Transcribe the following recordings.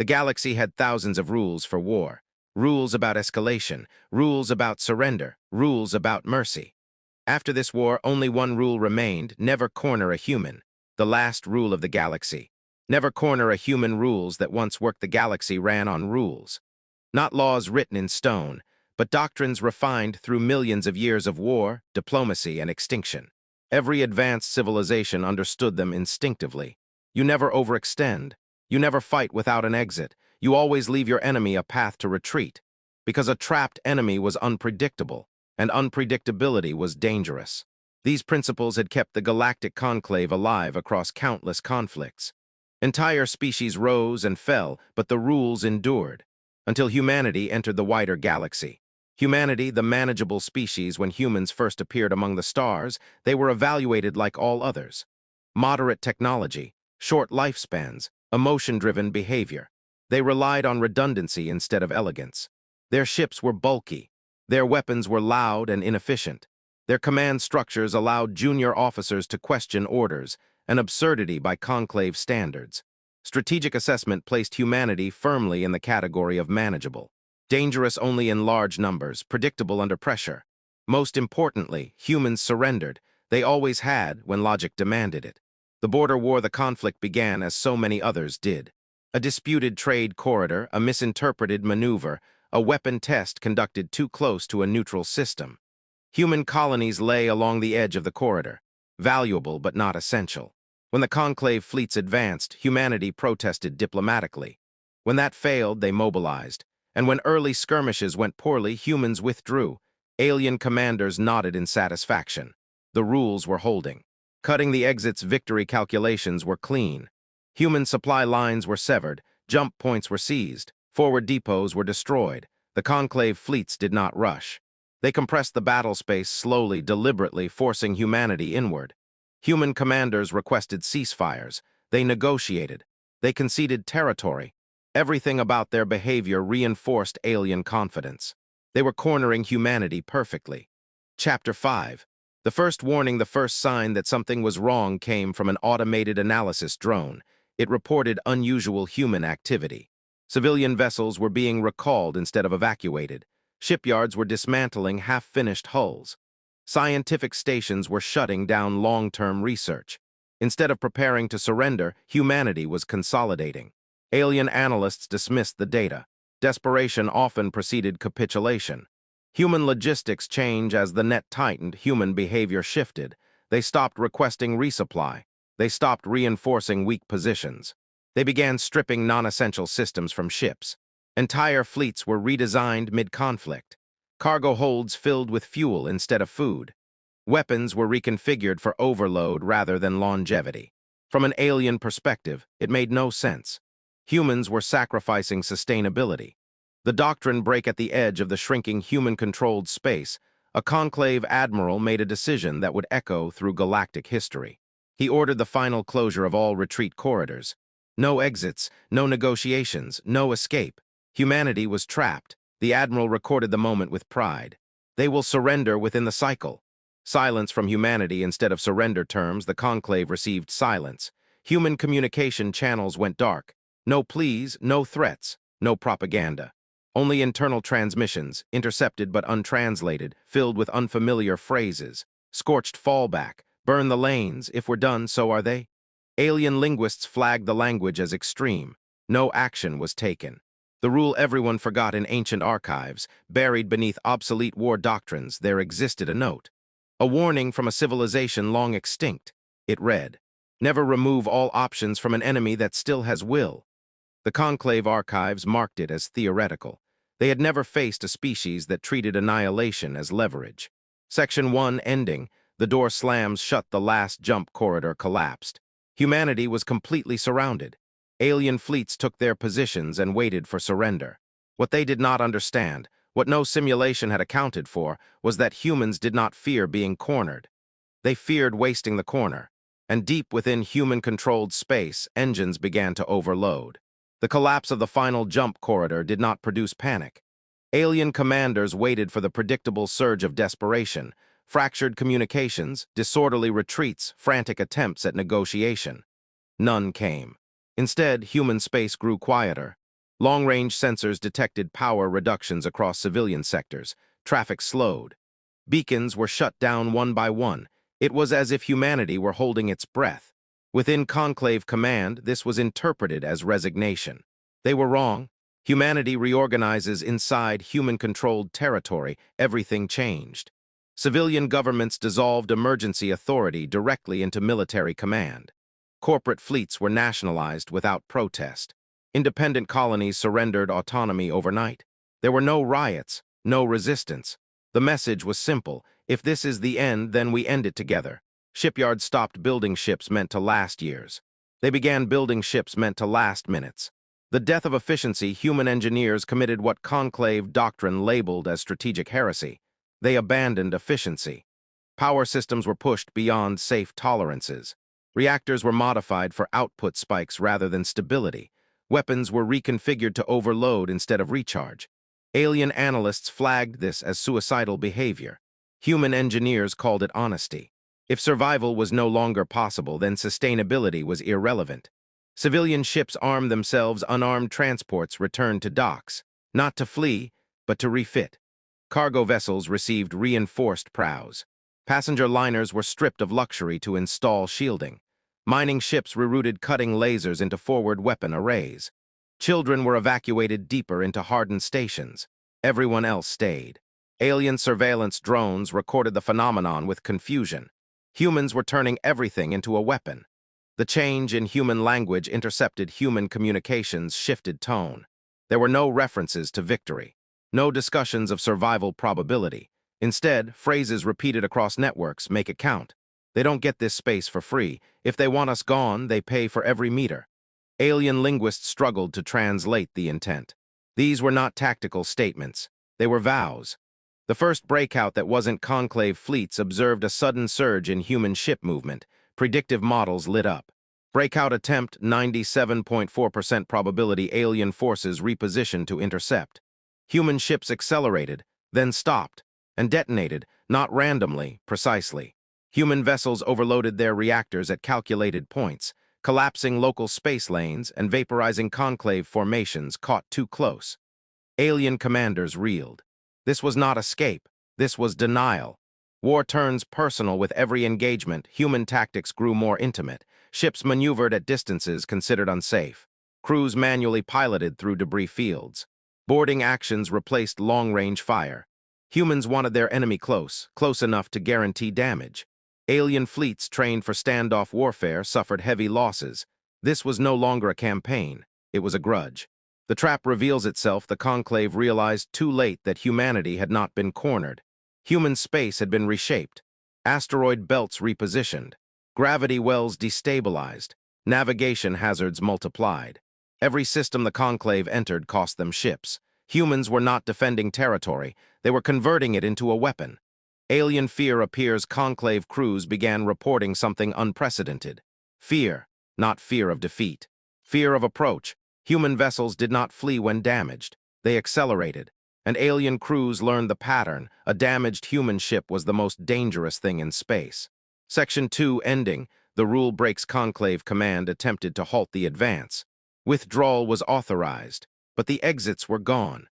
The galaxy had thousands of rules for war. Rules about escalation, rules about surrender, rules about mercy. After this war, only one rule remained: never corner a human. The last rule of the galaxy. Never corner a human. Rules that once worked the galaxy ran on rules. Not laws written in stone, but doctrines refined through millions of years of war, diplomacy, and extinction. Every advanced civilization understood them instinctively. You never overextend. You never fight without an exit. You always leave your enemy a path to retreat. Because a trapped enemy was unpredictable, and unpredictability was dangerous. These principles had kept the galactic conclave alive across countless conflicts. Entire species rose and fell, but the rules endured. Until humanity entered the wider galaxy. Humanity, the manageable species. When humans first appeared among the stars, they were evaluated like all others. Moderate technology, short lifespans, emotion-driven behavior. They relied on redundancy instead of elegance. Their ships were bulky. Their weapons were loud and inefficient. Their command structures allowed junior officers to question orders, an absurdity by conclave standards. Strategic assessment placed humanity firmly in the category of manageable. Dangerous only in large numbers, predictable under pressure. Most importantly, humans surrendered. They always had when logic demanded it. The border war, the conflict began as so many others did. A disputed trade corridor, a misinterpreted maneuver, a weapon test conducted too close to a neutral system. Human colonies lay along the edge of the corridor, valuable but not essential. When the conclave fleets advanced, humanity protested diplomatically. When that failed, they mobilized. And when early skirmishes went poorly, humans withdrew. Alien commanders nodded in satisfaction. The rules were holding. Cutting the exits, victory calculations were clean. Human supply lines were severed, jump points were seized, forward depots were destroyed. The conclave fleets did not rush. They compressed the battle space slowly, deliberately, forcing humanity inward. Human commanders requested ceasefires. They negotiated. They conceded territory. Everything about their behavior reinforced alien confidence. They were cornering humanity perfectly. Chapter 5. The first warning, the first sign that something was wrong came from an automated analysis drone. It reported unusual human activity. Civilian vessels were being recalled instead of evacuated. Shipyards were dismantling half-finished hulls. Scientific stations were shutting down long-term research. Instead of preparing to surrender, humanity was consolidating. Alien analysts dismissed the data. Desperation often preceded capitulation. Human logistics change as the net tightened, human behavior shifted. They stopped requesting resupply. They stopped reinforcing weak positions. They began stripping non-essential systems from ships. Entire fleets were redesigned mid-conflict. Cargo holds filled with fuel instead of food. Weapons were reconfigured for overload rather than longevity. From an alien perspective, it made no sense. Humans were sacrificing sustainability. The doctrine break at the edge of the shrinking human-controlled space. A conclave admiral made a decision that would echo through galactic history. He ordered the final closure of all retreat corridors. No exits, no negotiations, no escape. Humanity was trapped. The admiral recorded the moment with pride. They will surrender within the cycle. Silence from humanity instead of surrender terms. The conclave received silence. Human communication channels went dark. No pleas, no threats, no propaganda. Only internal transmissions, intercepted but untranslated, filled with unfamiliar phrases. Scorched fallback, burn the lanes, if we're done, so are they. Alien linguists flagged the language as extreme. No action was taken. The rule everyone forgot in ancient archives, buried beneath obsolete war doctrines, there existed a note. A warning from a civilization long extinct. It read, "Never remove all options from an enemy that still has will." The conclave archives marked it as theoretical. They had never faced a species that treated annihilation as leverage. Section 1 ending, the door slams shut, the last jump corridor collapsed. Humanity was completely surrounded. Alien fleets took their positions and waited for surrender. What they did not understand, what no simulation had accounted for, was that humans did not fear being cornered. They feared wasting the corner. And deep within human-controlled space, engines began to overload. The collapse of the final jump corridor did not produce panic. Alien commanders waited for the predictable surge of desperation, fractured communications, disorderly retreats, frantic attempts at negotiation. None came. Instead, human space grew quieter. Long-range sensors detected power reductions across civilian sectors. Traffic slowed. Beacons were shut down one by one. It was as if humanity were holding its breath. Within Conclave Command, this was interpreted as resignation. They were wrong. Humanity reorganizes inside human-controlled territory. Everything changed. Civilian governments dissolved emergency authority directly into military command. Corporate fleets were nationalized without protest. Independent colonies surrendered autonomy overnight. There were no riots, no resistance. The message was simple: if this is the end, then we end it together. Shipyards stopped building ships meant to last years. They began building ships meant to last minutes. The death of efficiency, human engineers committed what Conclave doctrine labeled as strategic heresy. They abandoned efficiency. Power systems were pushed beyond safe tolerances. Reactors were modified for output spikes rather than stability. Weapons were reconfigured to overload instead of recharge. Alien analysts flagged this as suicidal behavior. Human engineers called it honesty. If survival was no longer possible, then sustainability was irrelevant. Civilian ships armed themselves, unarmed transports returned to docks, not to flee, but to refit. Cargo vessels received reinforced prows. Passenger liners were stripped of luxury to install shielding. Mining ships rerouted cutting lasers into forward weapon arrays. Children were evacuated deeper into hardened stations. Everyone else stayed. Alien surveillance drones recorded the phenomenon with confusion. Humans were turning everything into a weapon. The change in human language intercepted human communications, shifted tone. There were no references to victory. No discussions of survival probability. Instead, phrases repeated across networks: make it count. They don't get this space for free. If they want us gone, they pay for every meter. Alien linguists struggled to translate the intent. These were not tactical statements. They were vows. The first breakout that wasn't Conclave fleets observed a sudden surge in human ship movement. Predictive models lit up. Breakout attempt, 97.4% probability, alien forces repositioned to intercept. Human ships accelerated, then stopped, and detonated, not randomly, precisely. Human vessels overloaded their reactors at calculated points, collapsing local space lanes and vaporizing Conclave formations caught too close. Alien commanders reeled. This was not escape. This was denial. War turns personal with every engagement. Human tactics grew more intimate. Ships maneuvered at distances considered unsafe. Crews manually piloted through debris fields. Boarding actions replaced long-range fire. Humans wanted their enemy close, close enough to guarantee damage. Alien fleets trained for standoff warfare suffered heavy losses. This was no longer a campaign. It was a grudge. The trap reveals itself. The Conclave realized too late that humanity had not been cornered. Human space had been reshaped. Asteroid belts repositioned. Gravity wells destabilized. Navigation hazards multiplied. Every system the Conclave entered cost them ships. Humans were not defending territory. They were converting it into a weapon. Alien fear appears. Conclave crews began reporting something unprecedented. Fear, not fear of defeat. Fear of approach. Human vessels did not flee when damaged. They accelerated. And alien crews learned the pattern. A damaged human ship was the most dangerous thing in space. Section 2 ending. The rule breaks. Conclave Command attempted to halt the advance. Withdrawal was authorized, but the exits were gone.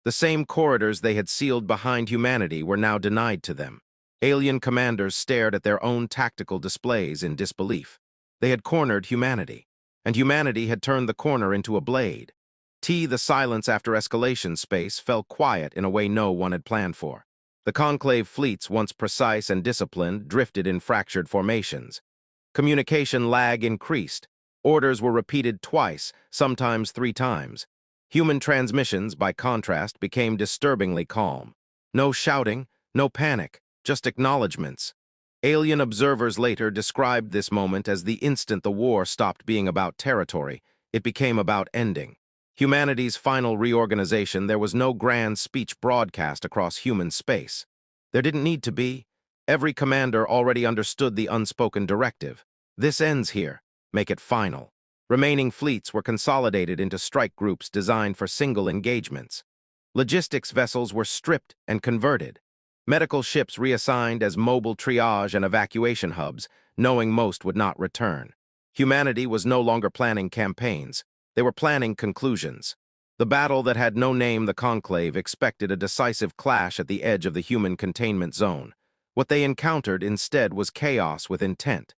The same corridors they had sealed behind humanity were now denied to them. Alien commanders stared at their own tactical displays in disbelief. They had cornered humanity, and humanity had turned the corner into a blade. The silence after escalation space fell quiet in a way no one had planned for. The Conclave fleets, once precise and disciplined, drifted in fractured formations. Communication lag increased. Orders were repeated twice, sometimes 3 times. Human transmissions, by contrast, became disturbingly calm. No shouting, no panic, just acknowledgments. Alien observers later described this moment as the instant the war stopped being about territory. It became about ending. Humanity's final reorganization. There was no grand speech broadcast across human space. There didn't need to be. Every commander already understood the unspoken directive. This ends here. Make it final. Remaining fleets were consolidated into strike groups designed for single engagements. Logistics vessels were stripped and converted. Medical ships reassigned as mobile triage and evacuation hubs, knowing most would not return. Humanity was no longer planning campaigns. They were planning conclusions. The battle that had no name, the Conclave, expected a decisive clash at the edge of the human containment zone. What they encountered instead was chaos with intent.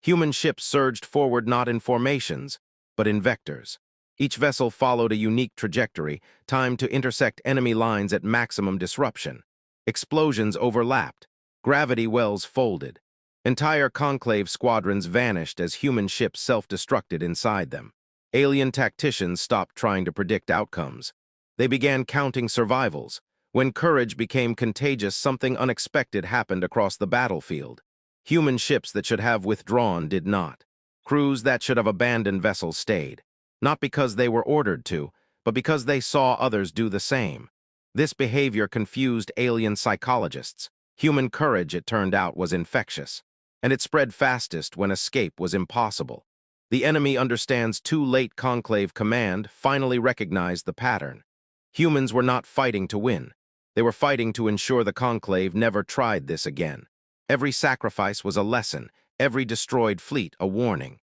Human ships surged forward not in formations, but in vectors. Each vessel followed a unique trajectory, timed to intersect enemy lines at maximum disruption. Explosions overlapped. Gravity wells folded. Entire Conclave squadrons vanished as human ships self-destructed inside them. Alien tacticians stopped trying to predict outcomes. They began counting survivals. When courage became contagious, something unexpected happened across the battlefield. Human ships that should have withdrawn did not. Crews that should have abandoned vessels stayed. Not because they were ordered to, but because they saw others do the same. This behavior confused alien psychologists. Human courage, it turned out, was infectious. And it spread fastest when escape was impossible. The enemy understands too late. Conclave command finally recognized the pattern. Humans were not fighting to win. They were fighting to ensure the Conclave never tried this again. Every sacrifice was a lesson, every destroyed fleet a warning.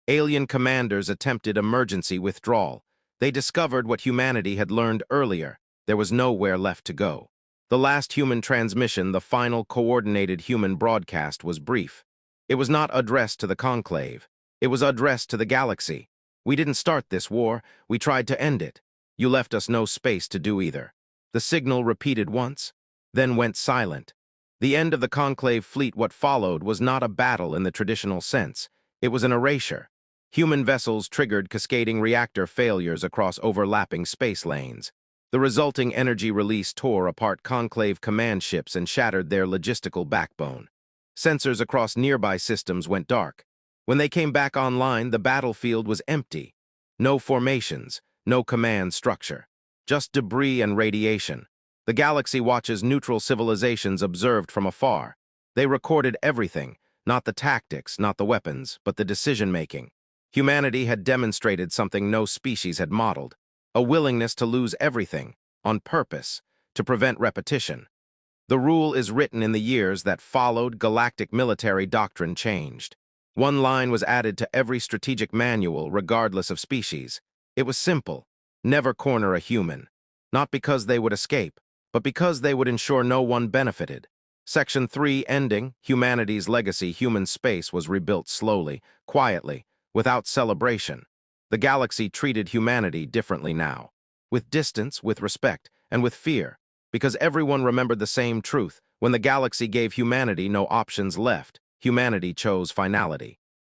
Alien commanders attempted emergency withdrawal. They discovered what humanity had learned earlier. There was nowhere left to go. The last human transmission, the final coordinated human broadcast, was brief. It was not addressed to the Conclave. It was addressed to the galaxy. We didn't start this war. We tried to end it. You left us no space to do either. The signal repeated once, then went silent. The end of the Conclave fleet. What followed was not a battle in the traditional sense. It was an erasure. Human vessels triggered cascading reactor failures across overlapping space lanes. The resulting energy release tore apart Conclave command ships and shattered their logistical backbone. Sensors across nearby systems went dark. When they came back online, the battlefield was empty. No formations, no command structure. Just debris and radiation. The galaxy watches neutral civilizations observed from afar. They recorded everything, not the tactics, not the weapons, but the decision-making. Humanity had demonstrated something no species had modeled, a willingness to lose everything, on purpose, to prevent repetition. The rule is written in the years that followed. Galactic military doctrine changed. One line was added to every strategic manual, regardless of species. It was simple: never corner a human. Not because they would escape, but because they would ensure no one benefited. Section 3 ending, humanity's legacy. Human space was rebuilt slowly, quietly, without celebration. The galaxy treated humanity differently now. With distance, with respect, and with fear. Because everyone remembered the same truth: when the galaxy gave humanity no options left, humanity chose finality.